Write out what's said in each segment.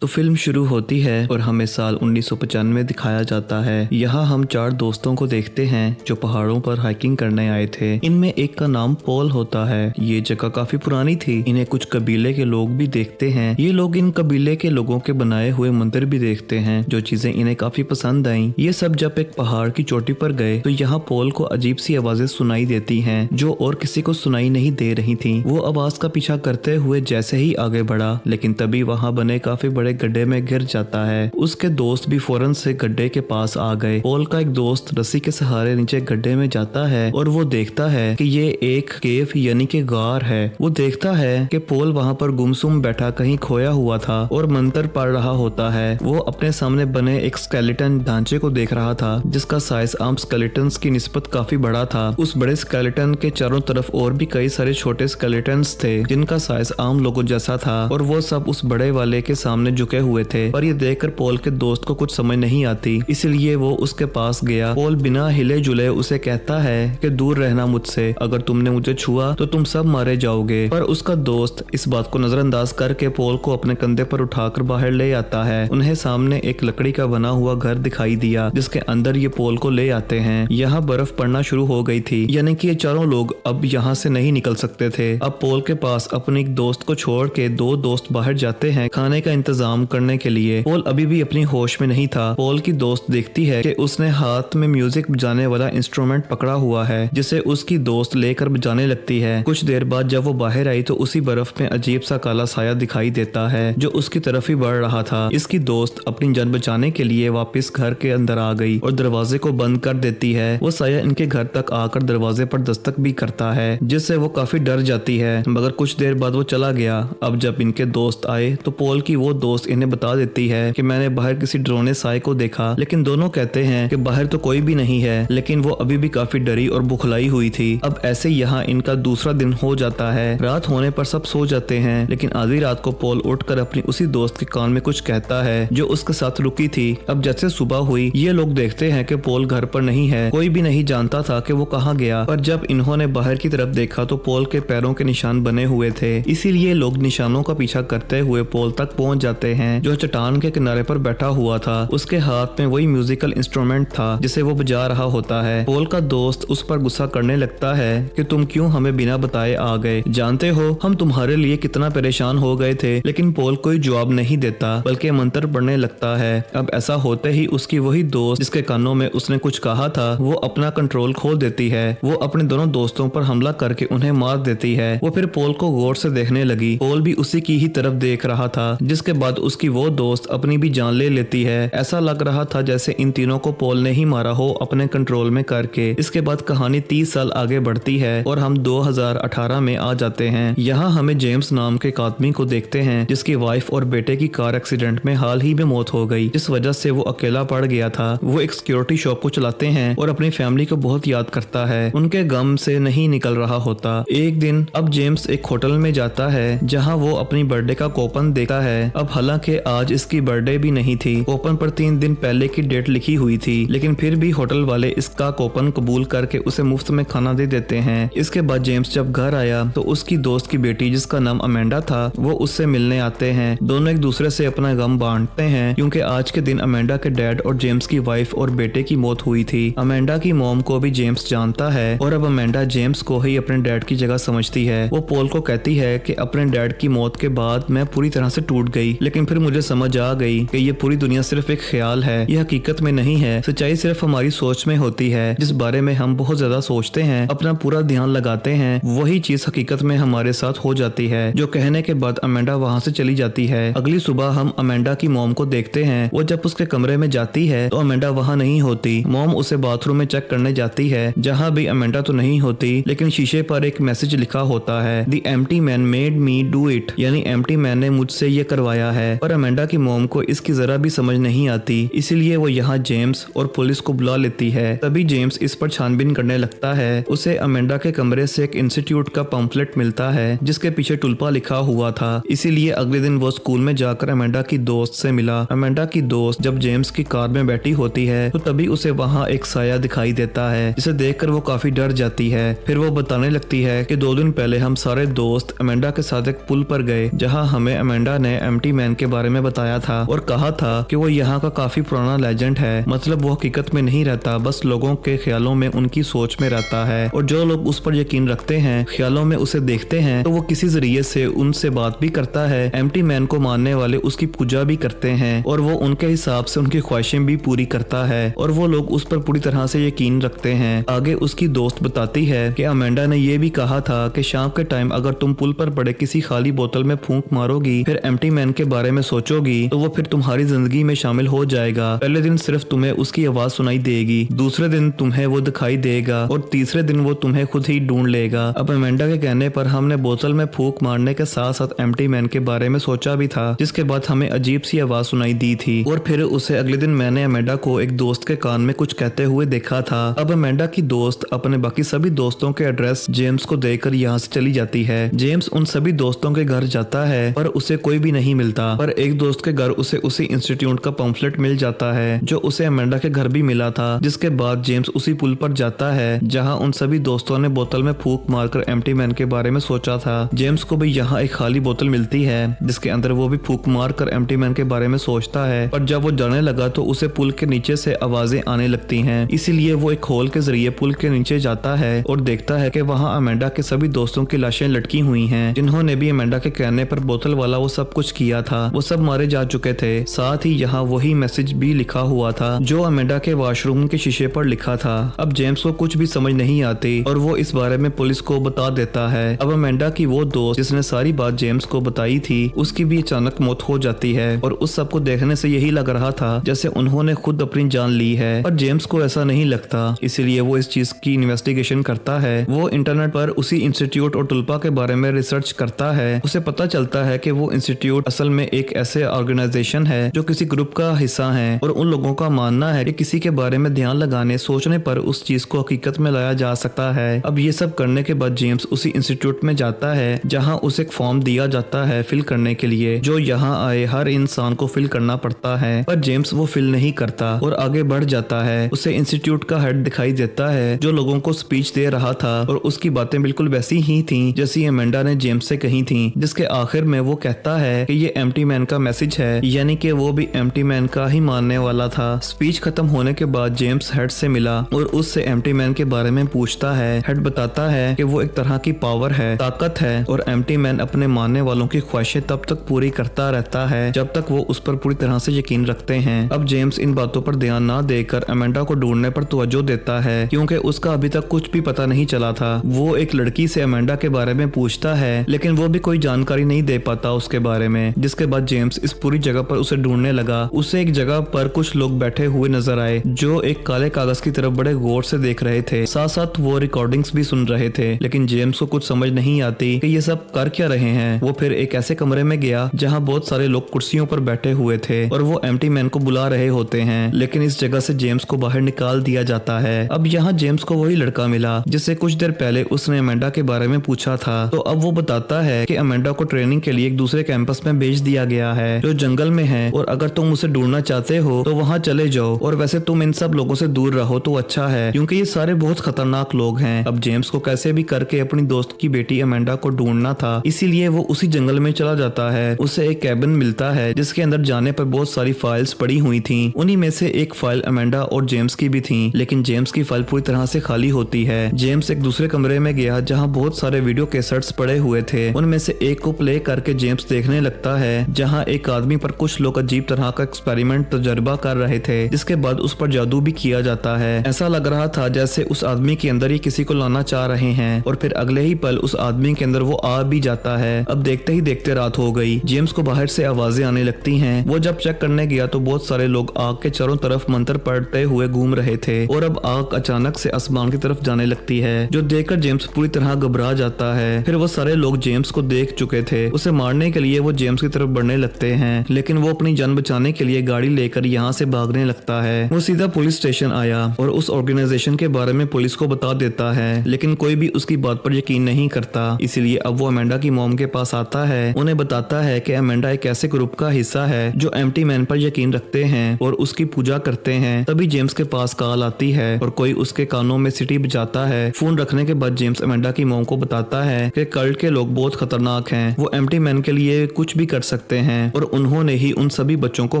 तो फिल्म शुरू होती है और हमें साल 1995 दिखाया जाता है। यहाँ हम चार दोस्तों को देखते हैं जो पहाड़ों पर हाइकिंग करने आए थे। इनमें एक का नाम पॉल होता है। ये जगह काफी पुरानी थी। इन्हें कुछ कबीले के लोग भी देखते हैं। ये लोग इन कबीले के लोगों के बनाए हुए मंदिर भी देखते हैं, जो चीजें इन्हें काफी पसंद आई। ये सब जब एक पहाड़ की चोटी पर गए तो यहाँ पॉल को अजीब सी आवाजें सुनाई देती हैं, जो और किसी को सुनाई नहीं दे रही थी। वो आवाज का पीछा करते हुए जैसे ही आगे बढ़ा, लेकिन तभी वहाँ बने काफी बड़े गड्ढे में गिर जाता है। उसके दोस्त भी फौरन से गड्ढे के पास आ गए। पॉल का एक दोस्त रस्सी के सहारे नीचे गड्ढे में जाता है और वो देखता है कि ये एक केव यानी कि गार है। वो देखता है कि पॉल वहाँ पर गुमसुम बैठा कहीं खोया हुआ था और मंत्र पढ़ रहा होता है। वो अपने सामने बने एक स्केलेटन ढांचे को देख रहा था, जिसका साइज आम स्केलेटन्स की निस्बत काफी बड़ा था। उस बड़े स्केलेटन के चारों तरफ और भी कई सारे छोटे स्केलेटन्स थे, जिनका साइज आम लोगों जैसा था, और वो सब उस बड़े वाले के सामने झुके हुए थे। पर ये देखकर पॉल के दोस्त को कुछ समझ नहीं आती, इसलिए वो उसके पास गया। पॉल बिना हिले जुले उसे कहता है कि दूर रहना मुझसे, अगर तुमने मुझे छुआ तो तुम सब मारे जाओगे। पर उसका दोस्त इस बात को नजरअंदाज करके पॉल को अपने कंधे पर उठाकर बाहर ले आता है। उन्हें सामने एक लकड़ी का बना हुआ घर दिखाई दिया, जिसके अंदर ये पॉल को ले आते हैं। यहाँ बर्फ पड़ना शुरू हो गई थी, यानी कि ये चारों लोग अब यहाँ से नहीं निकल सकते थे। अब पॉल के पास अपने एक दोस्त को छोड़ के दो दोस्त बाहर जाते हैं खाने का इंतजाम करने के लिए। पॉल अभी भी अपनी होश में नहीं था। पॉल की दोस्त देखती है कि उसने हाथ में म्यूजिक बजाने वाला इंस्ट्रूमेंट पकड़ा हुआ है, जिसे उसकी दोस्त लेकर बजाने लगती है। कुछ देर बाद जब वो बाहर आई तो उसी बर्फ में अजीब सा काला साया दिखाई देता है, जो उसकी तरफ ही बढ़ रहा था। इसकी दोस्त अपनी जान बचाने के लिए वापस घर के अंदर आ गई और दरवाजे को बंद कर देती है। वो साया इनके घर तक आकर दरवाजे पर दस्तक भी करता है, जिससे वो काफी डर जाती है, मगर कुछ देर बाद वो चला गया। अब जब इनके दोस्त आए तो पॉल की वो दोस्त इन्हें बता देती है कि मैंने बाहर किसी डरोने साए को देखा, लेकिन दोनों कहते हैं कि बाहर तो कोई भी नहीं है, लेकिन वो अभी भी काफी डरी और बुखलाई हुई थी। अब ऐसे यहाँ इनका दूसरा दिन हो जाता है। रात होने पर सब सो जाते हैं, लेकिन आधी रात को पॉल उठकर अपनी उसी दोस्त के कान में कुछ कहता है, जो उसके साथ रुकी थी। अब जैसे सुबह हुई, ये लोग देखते हैं कि पॉल घर पर नहीं है। कोई भी नहीं जानता था कि वो कहाँ गया, पर जब इन्होंने बाहर की तरफ देखा तो पॉल के पैरों के निशान बने हुए थे। इसीलिए लोग निशानों का पीछा करते हुए पॉल तक पहुंच जाते हैं, जो चट्टान के किनारे पर बैठा हुआ था। उसके हाथ में वही म्यूजिकल इंस्ट्रूमेंट था जिसे वो बजा रहा होता है। पॉल का दोस्त उस पर गुस्सा करने लगता है कि तुम क्यों हमें बिना बताए आ गए, जानते हो हम तुम्हारे लिए कितना परेशान हो गए थे। लेकिन पॉल कोई जवाब नहीं देता, बल्कि मंत्र पढ़ने लगता है। अब ऐसा होते ही उसकी वही दोस्त जिसके कानों में उसने कुछ कहा था, वो अपना कंट्रोल खो देती है। वो अपने दोनों दोस्तों पर हमला करके उन्हें मार देती है। वो फिर पॉल को गौर से देखने लगी। पॉल भी उसी की ही तरफ देख रहा था, जिसके बाद उसकी वो दोस्त अपनी भी जान ले लेती है। ऐसा लग रहा था जैसे इन तीनों को पॉल ने ही मारा हो अपने कंट्रोल में करके। इसके बाद कहानी 30 साल आगे बढ़ती है और हम 2018 में आ जाते हैं। यहाँ हमें जेम्स नाम के एक आदमी को देखते हैं, जिसकी वाइफ और बेटे की कार एक्सीडेंट में हाल ही में मौत हो गई, जिस वजह से वो अकेला पड़ गया था। वो एक सिक्योरिटी शॉप को चलाते हैं और अपनी फैमिली को बहुत याद करता है। उनके गम से नहीं निकल रहा होता। एक दिन अब जेम्स एक होटल में जाता है, जहाँ वो अपनी बर्थडे का कूपन देखता है। अब हालांकि आज इसकी बर्थडे भी नहीं थी, कूपन पर 3 दिन पहले की डेट लिखी हुई थी, लेकिन फिर भी होटल वाले इसका कूपन कबूल करके उसे मुफ्त में खाना दे देते हैं। इसके बाद जेम्स जब घर आया तो उसकी दोस्त की बेटी, जिसका नाम अमेंडा था, वो उससे मिलने आते हैं। दोनों एक दूसरे से अपना गम बांटते हैं, क्योंकि आज के दिन अमेंडा के डैड और जेम्स की वाइफ और बेटे की मौत हुई थी। अमेंडा की मॉम को भी जेम्स जानता है और अब अमेंडा जेम्स को ही अपने डैड की जगह समझती है। वो पॉल को कहती है कि अपने डैड की मौत के बाद मैं पूरी तरह से टूट गई, लेकिन फिर मुझे समझ आ गई कि ये पूरी दुनिया सिर्फ एक ख्याल है, ये हकीकत में नहीं है। सच्चाई सिर्फ हमारी सोच में होती है। जिस बारे में हम बहुत ज्यादा सोचते हैं, अपना पूरा ध्यान लगाते हैं, वही चीज हकीकत में हमारे साथ हो जाती है। जो कहने के बाद अमेंडा वहाँ से चली जाती है। अगली सुबह हम अमेंडा की मॉम को देखते हैं। वो जब उसके कमरे में जाती है तो अमेंडा वहाँ नहीं होती। मॉम उसे बाथरूम में चेक करने जाती है, जहाँ भी अमेंडा तो नहीं होती, लेकिन शीशे पर एक मैसेज लिखा होता है, the empty man made me do it, यानी एम्प्टी मैन ने मुझसे ये करवाया है। पर अमेंडा की मॉम को इसकी जरा भी समझ नहीं आती, इसीलिए वो यहाँ जेम्स और पुलिस को बुला लेती है। तभी जेम्स इस पर छानबीन करने लगता है। उसे अमेंडा के कमरे से एक इंस्टीट्यूट का पंफलेट मिलता है, जिसके पीछे टुल्पा लिखा हुआ था। इसीलिए अगले दिन वो स्कूल में जाकर अमेंडा की दोस्त से मिला। अमेंडा की दोस्त जब जेम्स की कार में बैठी होती है तो तभी उसे वहाँ एक साया दिखाई देता है, जिसे देखकर वो काफी डर जाती है। फिर वो बताने लगती है कि 2 दिन पहले हम सारे दोस्त अमेंडा के साथ एक पुल पर गए, जहाँ हमें अमेंडा ने एम्प्टी मैन मैन के बारे में बताया था और कहा था कि वो यहाँ का काफी पुराना लेजेंड है, मतलब वो हकीकत में नहीं रहता, बस लोगों के ख्यालों में, उनकी सोच में रहता है और जो लोग उस पर यकीन रखते हैं, ख्यालों में उसे देखते हैं, तो वो किसी जरिए से उनसे बात भी करता है। एम्प्टी मैन को मानने वाले उसकी पूजा भी करते हैं और वो उनके हिसाब से उनकी ख्वाहिशें भी पूरी करता है और वो लोग उस पर पूरी तरह से यकीन रखते हैं। आगे उसकी दोस्त बताती है कि अमेंडा ने ये भी कहा था कि शाम के टाइम अगर तुम पुल पर पड़े किसी खाली बोतल में फूंक मारोगी, फिर एम्प्टी मैन के बारे में सोचोगी, तो वो फिर तुम्हारी जिंदगी में शामिल हो जाएगा। पहले दिन सिर्फ तुम्हें उसकी आवाज सुनाई देगी, दूसरे दिन तुम्हें वो दिखाई देगा और तीसरे दिन वो तुम्हें खुद ही ढूंढ लेगा। अब अमेंडा के कहने पर हमने बोतल में फूंक मारने के साथ साथ एम्प्टी मैन के बारे में सोचा भी था, जिसके बाद हमें अजीब सी आवाज सुनाई दी थी और फिर उसे अगले दिन मैंने अमेंडा को एक दोस्त के कान में कुछ कहते हुए देखा था। अब अमेंडा की दोस्त अपने बाकी सभी दोस्तों के एड्रेस जेम्स को देकर यहाँ से चली जाती है। जेम्स उन सभी दोस्तों के घर जाता है पर उसे कोई भी नहीं मिलता, पर एक दोस्त के घर उसे उसी इंस्टीट्यूट का पंफलेट मिल जाता है जो उसे अमेंडा के घर भी मिला था। जिसके बाद जेम्स उसी पुल पर जाता है जहाँ उन सभी दोस्तों ने बोतल में फूंक मारकर एम्प्टी मैन के बारे में सोचा था। जेम्स को भी यहाँ एक खाली बोतल मिलती है जिसके अंदर वो भी फूंक मारकर एम्प्टी मैन के बारे में सोचता है, पर जब वो जाने लगा तो उसे पुल के नीचे से आवाजें आने लगती हैं। इसीलिए वो एक होल के जरिए पुल के नीचे जाता है और देखता है कि वहाँ अमेंडा के सभी दोस्तों की लाशें लटकी हुई हैं, जिन्होंने भी अमेंडा के कहने पर बोतल वाला वो सब कुछ किया था। वो सब मारे जा चुके थे। साथ ही यहाँ वही मैसेज भी लिखा हुआ था जो अमेंडा के वॉशरूम के शीशे पर लिखा था। अब जेम्स को कुछ भी समझ नहीं आती और वो इस बारे में पुलिस को बता देता है। अब अमेंडा की वो दोस्त जिसने सारी बात जेम्स को बताई थी, उसकी भी अचानक मौत हो जाती है और उस सब को देखने से यही लग रहा था जैसे उन्होंने खुद अपनी जान ली है, पर जेम्स को ऐसा नहीं लगता। इसीलिए वो इस चीज की इन्वेस्टिगेशन करता है। वो इंटरनेट पर उसी इंस्टीट्यूट और तुल्पा के बारे में रिसर्च करता है। उसे पता चलता है कि वो इंस्टीट्यूट असल में एक ऐसे ऑर्गेनाइजेशन है जो किसी ग्रुप का हिस्सा है और उन लोगों का मानना है कि किसी के बारे में ध्यान लगाने, सोचने पर उस चीज को हकीकत में लाया जा सकता है। अब ये सब करने के बाद जेम्स उसी इंस्टीट्यूट में जाता है जहाँ उसे एक फॉर्म दिया जाता है फिल करने के लिए, जो यहाँ आए हर इंसान को फिल करना पड़ता है, पर जेम्स वो फिल नहीं करता और आगे बढ़ जाता है। उसे इंस्टीट्यूट का हेड दिखाई देता है जो लोगों को स्पीच दे रहा था और उसकी बातें बिल्कुल वैसी ही थी जैसी अमेंडा ने जेम्स से कही थी, जिसके आखिर में वो कहता है कि ये एम्प्टी मैन का मैसेज है, यानी कि वो भी एम्प्टी मैन का ही मानने वाला था। स्पीच खत्म होने के बाद जेम्स हेड से मिला और उससे एम्प्टी मैन के बारे में पूछता है। हेड बताता है कि वो एक तरह की पावर है, ताकत है और एम्प्टी मैन अपने मानने वालों की ख्वाहिशें तब तक पूरी करता रहता है जब तक वो उस पर पूरी तरह से यकीन रखते हैं। अब जेम्स इन बातों पर ध्यान ना देकर अमेंडा को ढूंढने पर तवज्जो देता है क्योंकि उसका अभी तक कुछ भी पता नहीं चला था। वो एक लड़की से अमेंडा के बारे में पूछता है लेकिन वो भी कोई जानकारी नहीं दे पाता उसके बारे में। जिसके बाद जेम्स इस पूरी जगह पर उसे ढूंढने लगा। उसे एक जगह पर कुछ लोग बैठे हुए नजर आए जो एक काले कागज की तरफ बड़े गौर से देख रहे थे, साथ साथ वो रिकॉर्डिंग्स भी सुन रहे थे, लेकिन जेम्स को कुछ समझ नहीं आती कि ये सब कर क्या रहे हैं। वो फिर एक ऐसे कमरे में गया जहाँ बहुत सारे लोग कुर्सियों पर बैठे हुए थे और वो एम्प्टी मैन को बुला रहे होते हैं, लेकिन इस जगह से जेम्स को बाहर निकाल दिया जाता है। अब यहाँ जेम्स को वही लड़का मिला जिससे कुछ देर पहले उसने अमेंडा के बारे में पूछा था। तो अब वो बताता है कि अमेंडा को ट्रेनिंग के लिए एक दूसरे कैंपस में भेज दिया गया है जो जंगल में है और अगर तुम उसे ढूंढना चाहते हो तो वहाँ चले जाओ और वैसे तुम इन सब लोगों से दूर रहो तो अच्छा है क्योंकि ये सारे बहुत खतरनाक लोग हैं। अब जेम्स को कैसे भी करके अपनी दोस्त की बेटी अमेंडा को ढूंढना था, इसीलिए वो उसी जंगल में चला जाता है। उसे एक कैबिन मिलता है जिसके अंदर जाने पर बहुत सारी फाइल्स पड़ी हुई थी। उन्हीं में से एक फाइल अमेंडा और जेम्स की भी थी, लेकिन जेम्स की फाइल पूरी तरह से खाली होती है। जेम्स एक दूसरे कमरे में गया जहाँ बहुत सारे वीडियो कैसेट्स पड़े हुए थे। उनमें से एक को प्ले करके जेम्स देखने लगता है जहाँ एक आदमी पर कुछ लोग अजीब तरह का एक्सपेरिमेंट तजर्बा कर रहे थे, जिसके बाद उस पर जादू भी किया जाता है। ऐसा लग रहा था जैसे उस आदमी के अंदर ही किसी को लाना चाह रहे हैं और फिर अगले ही पल उस आदमी के अंदर वो आ भी जाता है। अब देखते ही देखते रात हो गई। जेम्स को बाहर से आवाजें आने लगती हैं। वो जब चेक करने गया तो बहुत सारे लोग आग के चारों तरफ मंत्र पढ़ते हुए घूम रहे थे और अब आग अचानक से आसमान की तरफ जाने लगती है, जो देखकर जेम्स पूरी तरह घबरा जाता है। फिर वो सारे लोग जेम्स को देख चुके थे। उसे मारने के लिए वो जेम्स की तरफ बढ़ने लगते हैं, लेकिन वो अपनी जान बचाने के लिए गाड़ी लेकर यहाँ से भागने लगता है। वो सीधा पुलिस स्टेशन आया और उस ऑर्गेनाइजेशन के बारे में पुलिस को बता देता है, लेकिन कोई भी उसकी बात पर यकीन नहीं करता। इसीलिए अब वो अमेंडा की मॉम के पास आता है, उन्हें बताता है कि अमेंडा एक ऐसे ग्रुप का हिस्सा है जो एम्प्टी मैन पर यकीन रखते हैं और उसकी पूजा करते हैं। तभी जेम्स के पास कॉल आती है और कोई उसके कानों में सीटी बजाता है। फोन रखने के बाद जेम्स अमेंडा की मॉम को बताता है कि कल्ट के लोग बहुत खतरनाक हैं, वो एम्प्टी मैन के लिए कुछ भी कर सकते हैं और उन्होंने ही उन सभी बच्चों को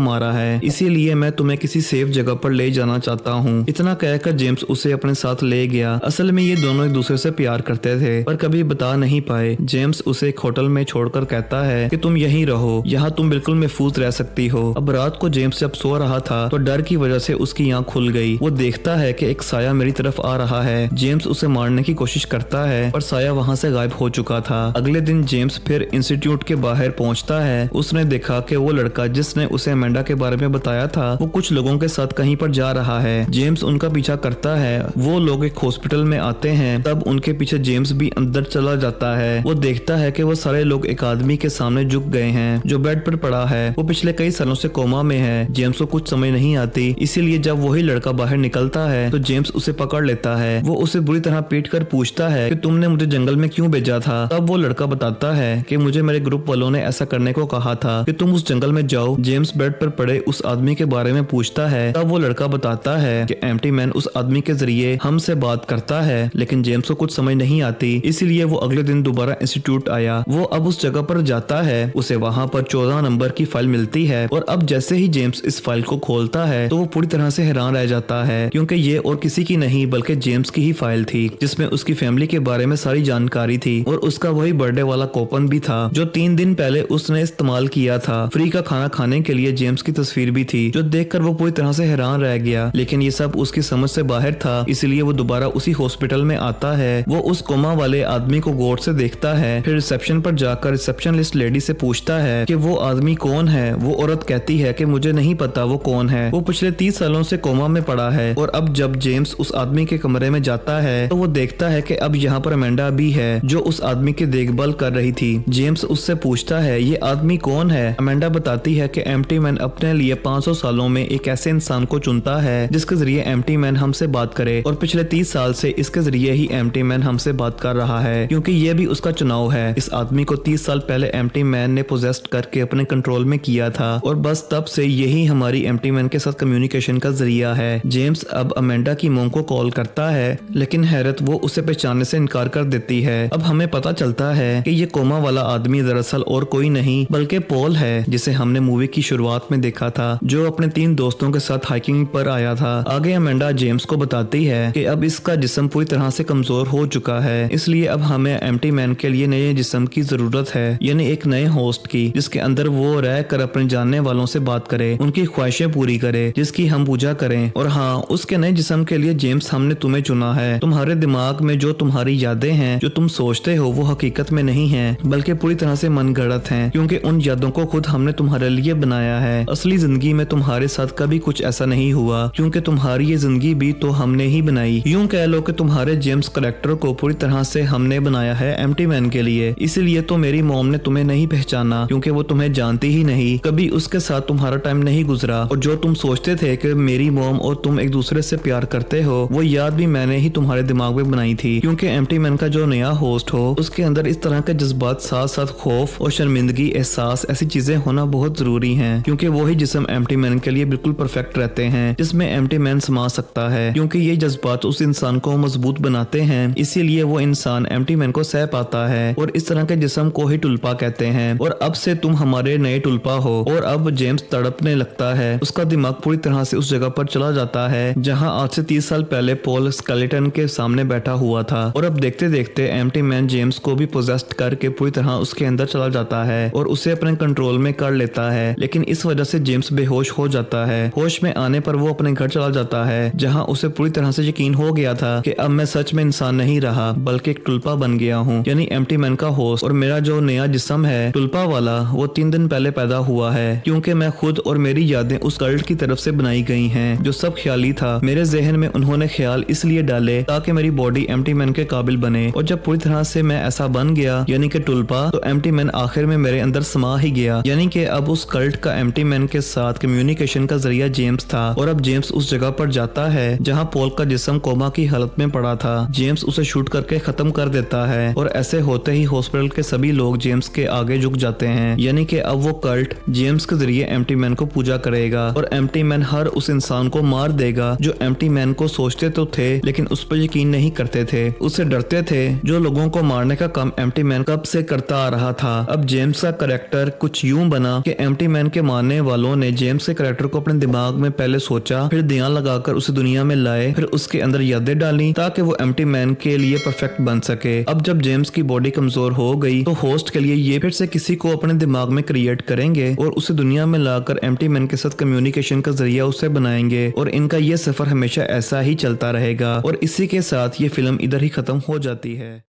मारा है, इसीलिए मैं तुम्हें किसी सेफ जगह पर ले जाना चाहता हूँ। इतना कहकर जेम्स उसे अपने साथ ले गया। असल में ये दोनों एक दूसरे से प्यार करते थे पर कभी बता नहीं पाए। जेम्स उसे एक होटल में छोड़कर कहता है कि तुम यहीं रहो, यहाँ तुम बिल्कुल महफूज रह सकती हो। अब रात को जेम्स जब सो रहा था तो डर की वजह से उसकी आंख खुल गई। वो देखता है कि एक साया मेरी तरफ आ रहा है। जेम्स उसे मारने की कोशिश करता है पर साया वहाँ से गायब हो चुका था। अगले दिन जेम्स फिर इंस्टीट्यूट के बाहर पहुँचता है। उसने देखा कि वो लड़का जिसने उसे अमेंडा के बारे में बताया था वो कुछ लोगों के साथ कहीं पर जा रहा है। जेम्स उनका पीछा करता है। वो लोग एक हॉस्पिटल में आते हैं, तब उनके पीछे जेम्स भी अंदर चला जाता है। वो देखता है कि वो सारे लोग एक आदमी के सामने झुक गए हैं जो बेड पर पड़ा है। वो पिछले कई सालों से कोमा में है। जेम्स को कुछ समझ नहीं आती, इसीलिए जब वही लड़का बाहर निकलता है तो जेम्स उसे पकड़ लेता है। वो उसे बुरी तरह पीट कर पूछता है कि तुमने मुझे जंगल में क्यों भेजा था। तब वो लड़का बताता है कि मुझे मेरे ग्रुप वालों ने ऐसा करने को कहा था कि तुम उस जंगल में जाओ। जेम्स बेड पर पड़े उस आदमी के बारे में पूछता है। तब वो लड़का बताता है कि एम्प्टी मैन उस आदमी के जरिए हमसे बात करता है, लेकिन जेम्स को कुछ समझ नहीं आती, इसीलिए वो अगले दिन दोबारा इंस्टीट्यूट आया। वो अब उस जगह पर जाता है। उसे वहाँ पर 14 नंबर की फाइल मिलती है और अब जैसे ही जेम्स इस फाइल को खोलता है तो वो पूरी तरह से हैरान रह जाता है, क्योंकि ये और किसी की नहीं बल्कि जेम्स की ही फाइल थी जिसमें उसकी फैमिली के बारे में सारी जानकारी थी और उसका वही बर्थडे वाला कूपन भी था जो 3 दिन पहले उसने इस्तेमाल किया था। फ्री का खाना खाने के लिए जेम्स की तस्वीर भी थी जो देखकर वो पूरी तरह से हैरान रह गया, लेकिन ये सब उसकी समझ से बाहर था, इसलिए वो दोबारा उसी हॉस्पिटल में आता है। वो उस कोमा वाले आदमी को गौर से देखता है। फिर रिसेप्शन पर जाकर रिसेप्शनिस्ट लेडी से पूछता है कि वो आदमी कौन है। वो औरत कहती है कि मुझे नहीं पता वो कौन है, वो पिछले 30 सालों से कोमा में पड़ा है। और अब जब जेम्स उस आदमी के कमरे में जाता है तो वो देखता है कि अब यहाँ पर अमेंडा भी है जो उस आदमी की देखभाल कर रही थी। जेम्स उससे पूछता है ये आदमी कौन है। अमेंडा बताती है कि एम्प्टी मैन अपने लिए 500 सालों में एक ऐसे इंसान को चुनता है जिसके जरिए एम्प्टी मैन हमसे बात करे और पिछले 30 साल से इसके जरिए ही एम्प्टी मैन हमसे बात कर रहा है, क्योंकि ये भी उसका चुनाव है। इस आदमी को 30 साल पहले एम्प्टी मैन ने पोजेस्ट करके अपने कंट्रोल में किया था और बस तब से यही हमारी एम्प्टी मैन के साथ कम्युनिकेशन का जरिया है। जेम्स अब अमेंडा की मोम को कॉल करता है, लेकिन हैरत वो उसे पहचानने से इनकार कर देती है। अब हमें पता चलता है कि ये कोमा वाला आदमी दरअसल और कोई नहीं बल्कि पॉल है, जिसे हमने मूवी की शुरुआत में देखा था, जो अपने 3 दोस्तों के साथ हाइकिंग पर आया था। आगे अमेंडा जेम्स को बताती है कि अब इसका जिस्म पूरी तरह से कमजोर हो चुका है, इसलिए अब हमें एम्प्टी मैन के लिए नए जिस्म की जरूरत है, यानी एक नए होस्ट की, जिसके अंदर वो रह कर अपने जानने वालों से बात करे, उनकी ख्वाहिशें पूरी करे, जिसकी हम पूजा करें। और हाँ, उसके नए जिस्म के लिए जेम्स हमने तुम्हें चुना है। तुम्हारे दिमाग में जो तुम्हारी यादें हैं, जो तुम सोचते हो, वो हकीकत में नहीं है बल्कि पूरी तरह से मनगढ़ंत हैं, क्योंकि उन यादों को खुद हमने तुम्हारे लिए बनाया है। असली जिंदगी में तुम्हारे साथ कभी कुछ ऐसा नहीं हुआ, क्योंकि तुम्हारी ये जिंदगी भी तो हमने ही बनाई। यूं कह लो कि तुम्हारे जेम्स कैरेक्टर को पूरी तरह से हमने बनाया है एम्प्टी मैन के लिए। इसीलिए तो मेरी मॉम ने तुम्हें नहीं पहचाना, क्योंकि वो तुम्हें जानती ही नहीं, कभी उसके साथ तुम्हारा टाइम नहीं गुजरा, और जो तुम सोचते थे कि मेरी मॉम और तुम एक दूसरे से प्यार करते हो, वो याद भी मैंने ही तुम्हारे दिमाग में बनाई थी। क्योंकि एम्प्टी मैन का जो नया होस्ट हो, उसके अंदर इस तरह के जज्बात, साथ साथ खौफ और शर्मिंदगी, एहसास, ऐसी चीजें होना बहुत जरूरी हैं, क्योंकि वही जिस्म एम्प्टी मैन के लिए बिल्कुल परफेक्ट रहते हैं, जिसमें एम्प्टी मैन समा सकता है, क्योंकि ये जज्बात उस इंसान को मजबूत बनाते हैं। इसीलिए वो इंसान एम्प्टी मैन को सह पाता है, और इस तरह के जिस्म को ही टुल्पा कहते हैं। और अब से तुम हमारे नए टुल्पा हो। और अब जेम्स तड़पने लगता है। उसका दिमाग पूरी तरह से उस जगह पर चला जाता है जहां आज से 30 साल पहले पॉल स्केलेटन के सामने बैठा हुआ था। और अब देखते देखते एम्प्टी मैन जेम्स को भी पोजेस्ट करके पूरी तरह उसके अंदर चला जाता है और उसे अपने कंट्रोल में कर लेता है, लेकिन इस वजह से जेम्स बेहोश हो जाता है। होश में आने पर वो अपने घर चला जाता है, जहां उसे पूरी तरह से यकीन हो गया था कि अब मैं सच में इंसान नहीं रहा बल्कि एक टुल्पा बन गया हूँ, यानी एम्प्टी मैन का होस्ट। और मेरा जो नया जिस्म है टुल्पा वाला, वो 3 दिन पहले पैदा हुआ है, क्योंकि मैं खुद और मेरी यादें उस कल्ट की तरफ से बनाई गई हैं। जो सब ख्याली था, मेरे जहन में उन्होंने ख्याल इसलिए डाले ताकि मेरी बॉडी एम्प्टी मैन के काबिल बने। और जब पूरी तरह से मैं ऐसा बन गया, यानी कि टुल्पा, तो एम्प्टी मैन आखिर में मेरे अंदर समा ही गया। यानी कि अब उस कल्ट का एम्प्टी मैन के साथ कम्युनिकेशन का जरिया जेम्स था। और अब जेम्स उस जगह पर जाता है जहां पॉल का जिस्म कोमा की हालत में पड़ा था। जेम्स उसे शूट करके खत्म कर देता है, और ऐसे होते ही हॉस्पिटल के सभी लोग जेम्स के आगे झुक जाते हैं, यानी कि अब वो कल्ट जेम्स के जरिए एम्प्टी मैन को पूजा करेगा, और एम्प्टी मैन हर उस इंसान को मार देगा जो एम्प्टी मैन को सोचते तो थे लेकिन उस पर यकीन नहीं करते थे, उससे डरते थे। जो लोगों को मारने का काम एम्प्टी मैन कब से करता आ रहा था। अब जेम्स का कैरेक्टर कैरेक्टर कुछ यूं बना कि एम्प्टी मैन के मानने वालों ने जेम्स के कैरेक्टर को अपने दिमाग में पहले सोचा, फिर ध्यान लगाकर उसे दुनिया में लाए, फिर उसके अंदर यादें डाली ताकि वो एम्प्टी मैन के लिए परफेक्ट बन सके। अब जब जेम्स की बॉडी कमजोर हो गई तो होस्ट के लिए ये फिर से किसी को अपने दिमाग में क्रिएट करेंगे और उसे दुनिया में लाकर एम्प्टी मैन के साथ कम्युनिकेशन का जरिया उसे बनाएंगे और इनका ये सफर हमेशा ऐसा ही चलता रहेगा। और इसी के साथ ये फिल्म इधर ही खत्म हो जाती है।